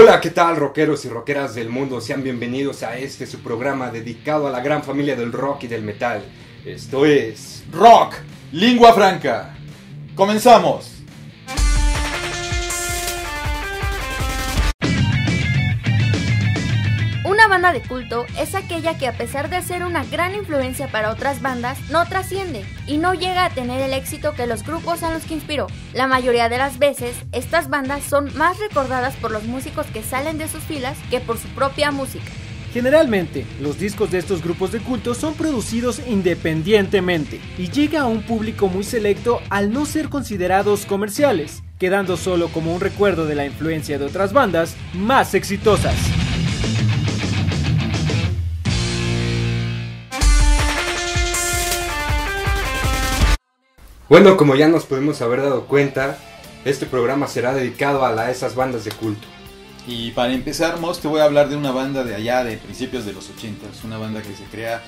Hola, ¿qué tal, rockeros y rockeras del mundo? Sean bienvenidos a su programa dedicado a la gran familia del rock y del metal. Esto es Rock, Lingua Franca. Comenzamos. Una banda de culto es aquella que, a pesar de ser una gran influencia para otras bandas, no trasciende y no llega a tener el éxito que los grupos a los que inspiró. La mayoría de las veces, estas bandas son más recordadas por los músicos que salen de sus filas que por su propia música. Generalmente, los discos de estos grupos de culto son producidos independientemente y llega a un público muy selecto al no ser considerados comerciales, quedando solo como un recuerdo de la influencia de otras bandas más exitosas. Bueno, como ya nos pudimos haber dado cuenta, este programa será dedicado a esas bandas de culto. Y para empezar, Mos, te voy a hablar de una banda de allá de principios de los 80. Es una banda que se crea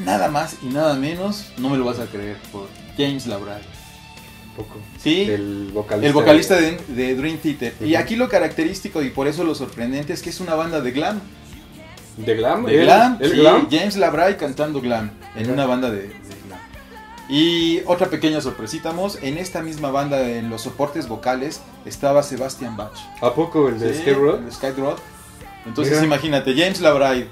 nada más y nada menos, no me lo vas a creer, por James LaBrie. Poco. Sí, El vocalista de Dream Theater. Y aquí lo característico y por eso lo sorprendente es que es una banda de glam. ¿De glam? De glam, ¿El sí, glam? James LaBrie cantando glam en una banda de glam. Y otra pequeña sorpresita, Mos, en esta misma banda, en los soportes vocales, estaba Sebastian Bach. ¿A poco el de Skid Row? El de Skid Row. Entonces Mira. imagínate, James LaBrie,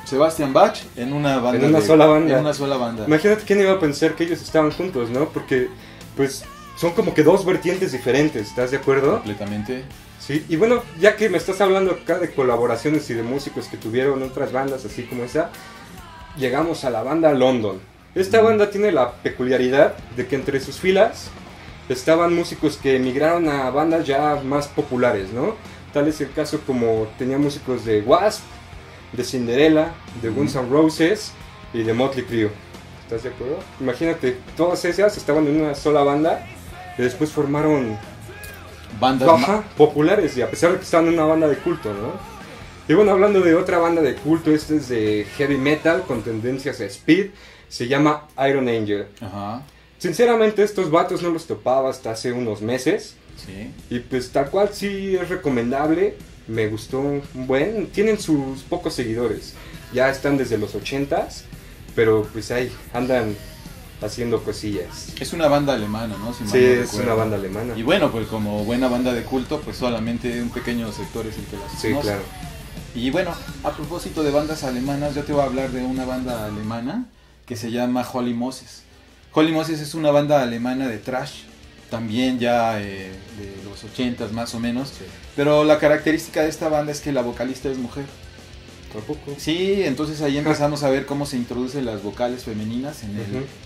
Sebastian Bach en una banda. En una sola banda. En una sola banda. Imagínate quién iba a pensar que ellos estaban juntos, ¿no? Porque, pues, son como que dos vertientes diferentes, ¿estás de acuerdo? Completamente. Sí, y bueno, ya que me estás hablando acá de colaboraciones y de músicos que tuvieron otras bandas así como esa, llegamos a la banda London. Esta banda tiene la peculiaridad de que entre sus filas estaban músicos que emigraron a bandas ya más populares, ¿no? Tal es el caso como tenía músicos de Wasp, de Cinderella, de Guns N' Roses y de Motley Crue. ¿Estás de acuerdo? Imagínate, todas esas estaban en una sola banda y después formaron Bandas populares, y a pesar de que estaban en una banda de culto, ¿no? Y bueno, hablando de otra banda de culto, este es de heavy metal con tendencias a speed, se llama Iron Angel. Ajá. Sinceramente estos vatos no los topaba hasta hace unos meses, Sí. y pues tal cual sí es recomendable, me gustó un buen, tienen sus pocos seguidores, ya están desde los 80s, pero pues ahí andan haciendo cosillas. Es una banda alemana, ¿no? Si mal Sí, no es recuerdo. una banda alemana. Y bueno, pues como buena banda de culto, pues solamente un pequeño sector es el que las Sí, conoce. claro. Y bueno, a propósito de bandas alemanas, yo te voy a hablar de una banda alemana que se llama Holy Moses. Holy Moses es una banda alemana de thrash, también ya de los 80s más o menos. Sí. Pero la característica de esta banda es que la vocalista es mujer. Tampoco. Sí, entonces ahí empezamos a ver cómo se introducen las vocales femeninas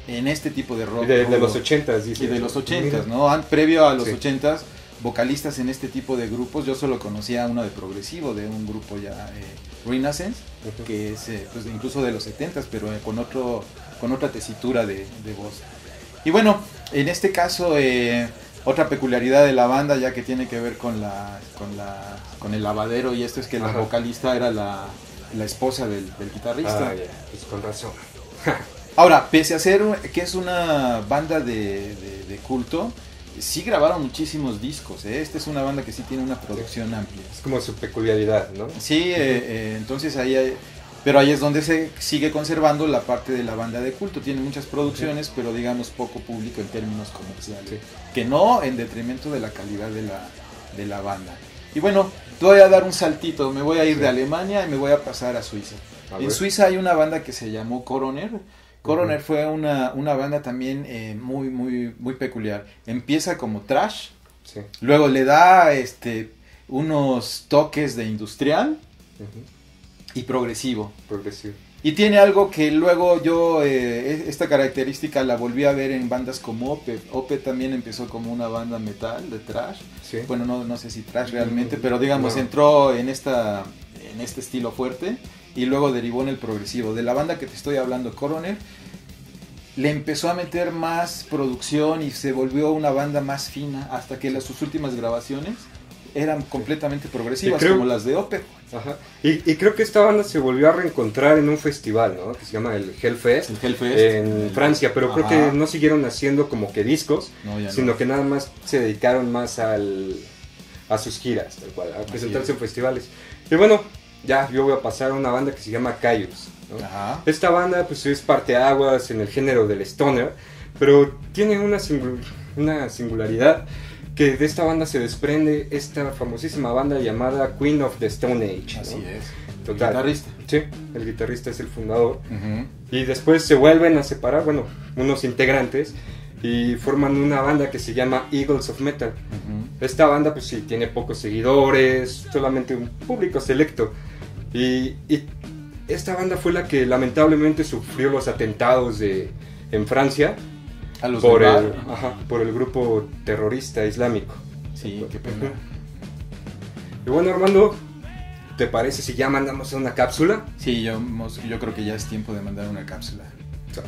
en este tipo de rock. De rudo. los 80s, dice. Y de los 80s, ¿no? Previo a los Sí. 80s, vocalistas en este tipo de grupos, yo solo conocía una de progresivo, de un grupo ya Renaissance, Ujú. que es pues incluso de los 70s, pero con otra tesitura de voz. Y bueno, en este caso, otra peculiaridad de la banda, ya que tiene que ver con el lavadero, y esto es que la Ajá. vocalista era la esposa del guitarrista. Ah, ya, pues con razón. Ahora, pese a ser que es una banda de culto, sí grabaron muchísimos discos, ¿eh? Esta es una banda que sí tiene una producción amplia. Es como su peculiaridad, ¿no? Sí, entonces pero ahí es donde se sigue conservando la parte de la banda de culto. Tiene muchas producciones, pero digamos poco público en términos comerciales. Sí. Que no en detrimento de la calidad de la banda. Y bueno, te voy a dar un saltito, me voy a ir de Alemania y me voy a pasar a Suiza. A En ver. Suiza hay una banda que se llamó Coroner. Coroner fue una banda también muy, muy, muy peculiar. Empieza como thrash, Sí. luego le da unos toques de industrial Ujú. y progresivo. Progresivo. Y tiene algo que luego yo, esta característica la volví a ver en bandas como Opeth. Opeth también empezó como una banda metal de thrash. Sí. Bueno, no sé si thrash realmente, pero digamos No. entró en este estilo fuerte y luego derivó en el progresivo. De la banda que te estoy hablando, Coroner, le empezó a meter más producción y se volvió una banda más fina hasta que sus últimas grabaciones eran completamente progresivas, Y creo- como las de Opeth. Ajá. Y creo que esta banda se volvió a reencontrar en un festival, ¿no? Que se llama el Hellfest. El Hellfest. En Francia, pero creo Ajá. que no siguieron haciendo como que discos, No, ya no. sino que nada más se dedicaron más al a sus giras, tal cual, a presentarse en festivales. Y bueno, ya yo voy a pasar a una banda que se llama Kyuss, ¿no? Ajá. Esta banda pues es parteaguas en el género del stoner, pero tiene una singularidad, que de esta banda se desprende esta famosísima banda llamada Queen of the Stone Age, ¿no? Así es. Total. Guitarrista. Sí, el guitarrista es el fundador. Uh-huh. Y después se vuelven a separar, bueno, unos integrantes, y forman una banda que se llama Eagles of Metal. Uh-huh. Esta banda pues sí tiene pocos seguidores, solamente un público selecto. Y esta banda fue la que lamentablemente sufrió los atentados en Francia A los por del el, bar. por el grupo terrorista islámico. Sí, qué pena. Y bueno, Armando, ¿te parece si ya mandamos a una cápsula? Sí, yo creo que ya es tiempo de mandar una cápsula. Sale.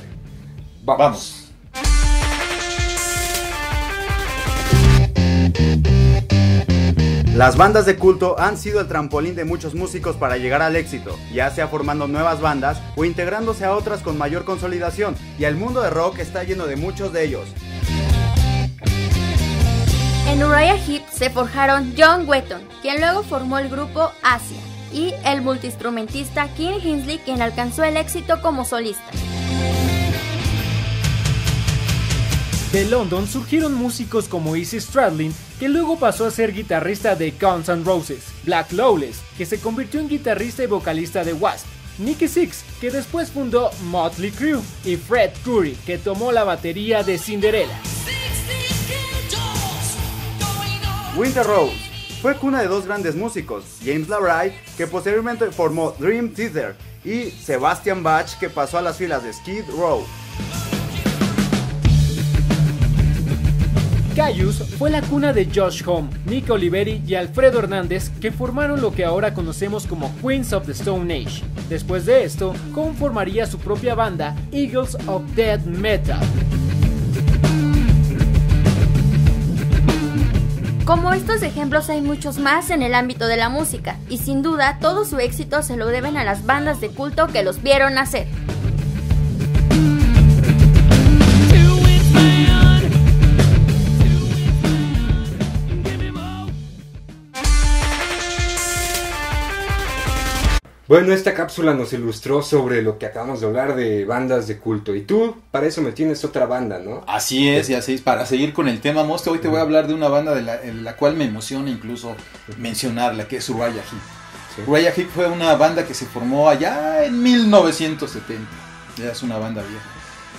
Vamos. Las bandas de culto han sido el trampolín de muchos músicos para llegar al éxito, ya sea formando nuevas bandas o integrándose a otras con mayor consolidación, y el mundo de rock está lleno de muchos de ellos. En Uriah Heep se forjaron John Wetton, quien luego formó el grupo Asia, y el multiinstrumentista King Hensley, quien alcanzó el éxito como solista. De London surgieron músicos como Izzy Stradlin, que luego pasó a ser guitarrista de Guns N' Roses, Black Lawless, que se convirtió en guitarrista y vocalista de Wasp, Nicky Six, que después fundó Motley Crue, y Fred Coury, que tomó la batería de Cinderella. Winter Rose fue cuna de dos grandes músicos, James LaBrie, que posteriormente formó Dream Theater, y Sebastian Bach, que pasó a las filas de Skid Row. Kyuss fue la cuna de Josh Homme, Nick Oliveri y Alfredo Hernández, que formaron lo que ahora conocemos como Queens of the Stone Age. Después de esto, Homme formaría su propia banda, Eagles of Death Metal. Como estos ejemplos hay muchos más en el ámbito de la música, y sin duda todo su éxito se lo deben a las bandas de culto que los vieron nacer. Bueno, esta cápsula nos ilustró sobre lo que acabamos de hablar de bandas de culto. Y tú, para eso me tienes otra banda, ¿no? Así es, y así es. Para seguir con el tema, Mosca, hoy te voy a hablar de una banda en la cual me emociona incluso mencionarla, que es Uriah Heep. Sí. Uriah Heep fue una banda que se formó allá en 1970. Ya es una banda vieja.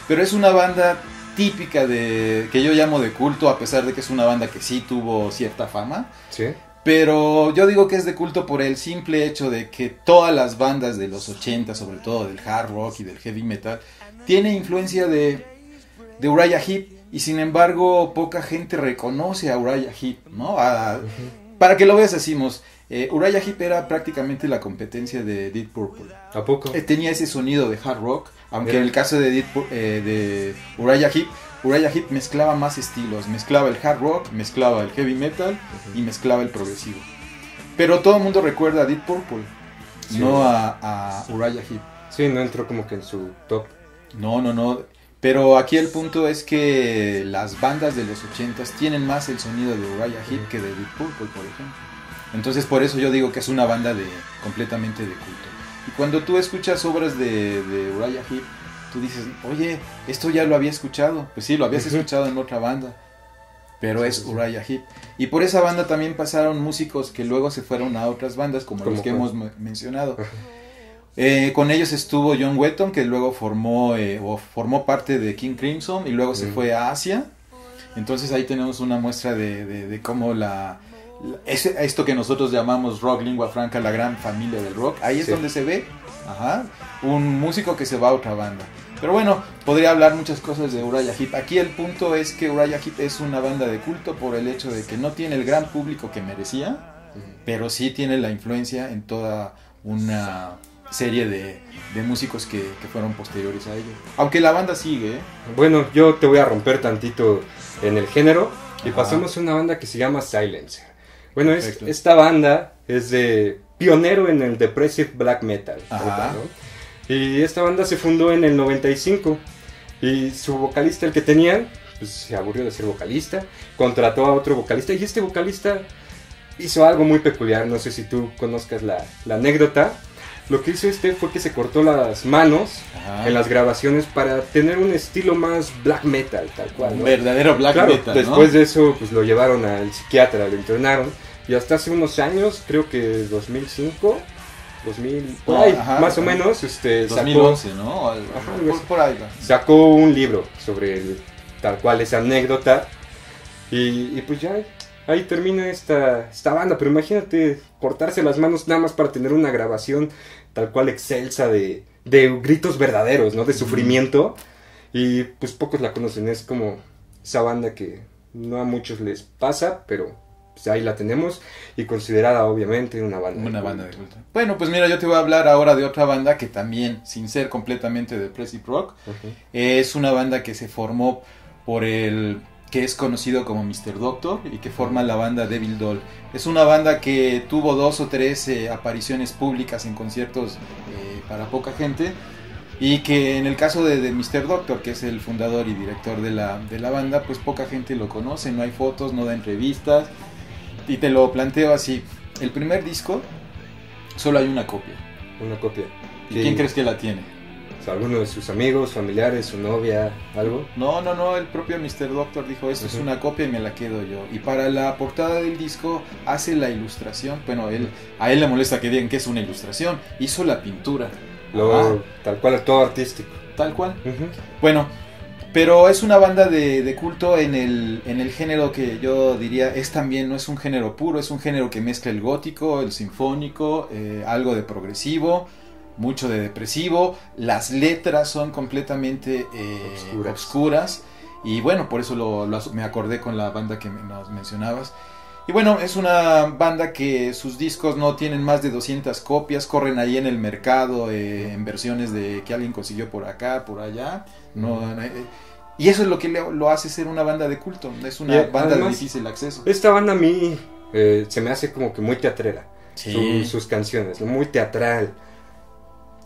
Pero es una banda típica que yo llamo de culto, a pesar de que es una banda que sí tuvo cierta fama. Sí. Pero yo digo que es de culto por el simple hecho de que todas las bandas de los 80, sobre todo del hard rock y del heavy metal, tiene influencia de Uriah Heep, y sin embargo poca gente reconoce a Uriah Heep, ¿no? Para que lo veas, decimos, Uriah Heep era prácticamente la competencia de Deep Purple. ¿A poco? Tenía ese sonido de hard rock, aunque Bien. en el caso de Uriah Heep mezclaba más estilos, mezclaba el hard rock, mezclaba el heavy metal y mezclaba el progresivo. Pero todo el mundo recuerda a Deep Purple, Sí. no a Uriah Heep. Sí, no entró como que en su top. No. Pero aquí el punto es que las bandas de los 80s tienen más el sonido de Uriah Heep que de Deep Purple, por ejemplo. Entonces por eso yo digo que es una banda completamente de culto. Y cuando tú escuchas obras de Uriah Heep, tú dices, oye, esto ya lo había escuchado. Pues sí, lo habías escuchado en otra banda, pero es Uriah Heep. Y por esa banda también pasaron músicos que luego se fueron a otras bandas, como los que hemos mencionado. Con ellos estuvo John Wetton, que luego formó parte de King Crimson, y luego se fue a Asia. Entonces ahí tenemos una muestra de cómo esto que nosotros llamamos rock lingua franca, la gran familia del rock, ahí es donde se ve un músico que se va a otra banda. Pero bueno, podría hablar muchas cosas de Uriah Heep. Aquí el punto es que Uriah Heep es una banda de culto por el hecho de que no tiene el gran público que merecía, pero sí tiene la influencia en toda una serie de músicos que fueron posteriores a ellos. Aunque la banda sigue, ¿eh? Bueno, yo te voy a romper tantito en el género y Ajá. pasamos a una banda que se llama Silencer. Bueno, Perfecto. esta banda es de pionero en el depressive black metal. Ajá. ¿no? Y esta banda se fundó en el 95 y su vocalista, el que tenían, pues se aburrió de ser vocalista, contrató a otro vocalista, y este vocalista hizo algo muy peculiar, no sé si tú conozcas la anécdota. Lo que hizo fue que se cortó las manos en las grabaciones para tener un estilo más black metal, tal cual, ¿no? Un verdadero black metal, ¿no? Después de eso, pues lo llevaron al psiquiatra, lo internaron, y hasta hace unos años, creo que 2005, 2000, por ahí, más o menos, 2011, sacó, ¿no? Ajá, por ahí va. Sacó un libro sobre tal cual esa anécdota, y pues ya ahí termina esta banda. Pero imagínate cortarse las manos nada más para tener una grabación tal cual excelsa de gritos verdaderos, ¿no? De sufrimiento. Y pues pocos la conocen, es como esa banda que no a muchos les pasa, pero pues ahí la tenemos, y considerada obviamente una banda de culto. Bueno, pues mira, yo te voy a hablar ahora de otra banda que también, sin ser completamente depressive rock, es una banda que se formó por el que es conocido como Mr. Doctor y que forma la banda Devil Doll. Es una banda que tuvo 2 o 3 apariciones públicas en conciertos para poca gente, y que en el caso de Mr. Doctor, que es el fundador y director de la banda, pues poca gente lo conoce, no hay fotos, no da entrevistas, y te lo planteo así: el primer disco solo hay una copia. Una copia. ¿Y quién crees que la tiene? ¿Alguno de sus amigos, familiares, su novia, algo? No, el propio Mr. Doctor dijo, esto es una copia y me la quedo yo. Y para la portada del disco hace la ilustración. Bueno, a él le molesta que digan que es una ilustración. Hizo la pintura. Tal cual, todo artístico. Tal cual. Bueno, pero es una banda de culto en el género que yo diría es también, no es un género puro, es un género que mezcla el gótico, el sinfónico, algo de progresivo, mucho de depresivo. Las letras son completamente obscuras, y bueno, por eso me acordé con la banda que nos mencionabas. Y bueno, es una banda que sus discos no tienen más de 200 copias, corren ahí en el mercado en versiones de que alguien consiguió por acá, por allá, y eso es lo que lo hace ser una banda de culto. Es una banda de difícil acceso. Esta banda a mí se me hace como que muy teatrera, sus canciones, muy teatral.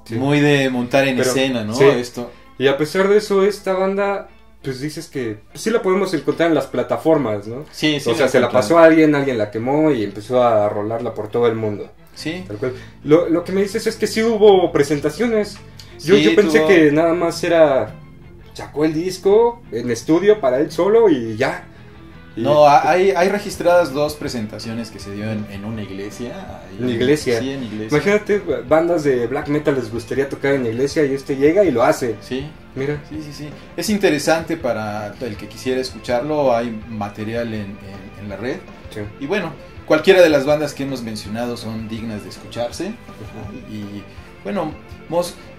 Sí. Muy de montar en escena, ¿no? Sí. Esto. Y a pesar de eso, esta banda, pues dices que pues, sí la podemos encontrar en las plataformas, ¿no? Sí. O sea, se la pasó a alguien la quemó y empezó a rolarla por todo el mundo. Sí. Tal cual. Lo que me dices es que sí hubo presentaciones. Yo pensé que nada más sacó el disco en estudio para él solo y ya. No, hay registradas 2 presentaciones que se dio en una iglesia. ¿En iglesia? Sí, en iglesia. Imagínate, bandas de black metal les gustaría tocar en iglesia y llega y lo hace. Sí. Mira. Sí. Es interesante para el que quisiera escucharlo, hay material en la red. Sí. Y bueno, cualquiera de las bandas que hemos mencionado son dignas de escucharse. Y bueno,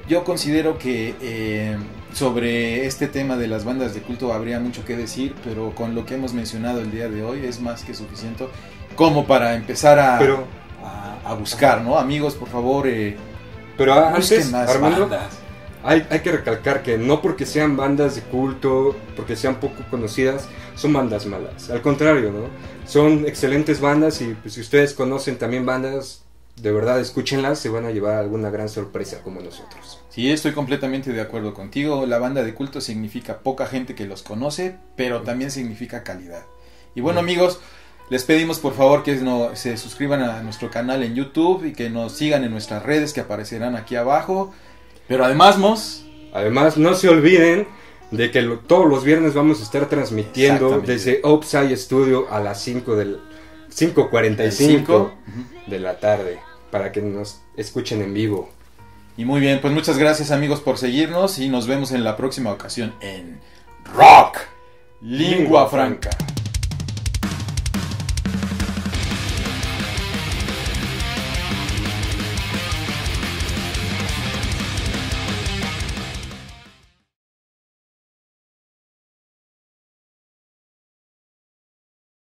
yo considero que sobre este tema de las bandas de culto habría mucho que decir, pero con lo que hemos mencionado el día de hoy es más que suficiente como para empezar a buscar, ¿no? Amigos, por favor, pero antes, más Armando, bandas. Hay que recalcar que no porque sean bandas de culto, porque sean poco conocidas, son bandas malas. Al contrario, ¿no? Son excelentes bandas, y pues, si ustedes conocen también bandas, de verdad escúchenlas, se van a llevar alguna gran sorpresa como nosotros. Sí, estoy completamente de acuerdo contigo. La banda de culto significa poca gente que los conoce, pero también significa calidad. Y bueno, amigos, les pedimos por favor que se suscriban a nuestro canal en YouTube y que nos sigan en nuestras redes que aparecerán aquí abajo. Pero además no se olviden de que todos los viernes vamos a estar transmitiendo desde Upside Studio a las 5:45 de la tarde, para que nos escuchen en vivo. Y muy bien, pues muchas gracias amigos por seguirnos, y nos vemos en la próxima ocasión en Rock Lingua Franca.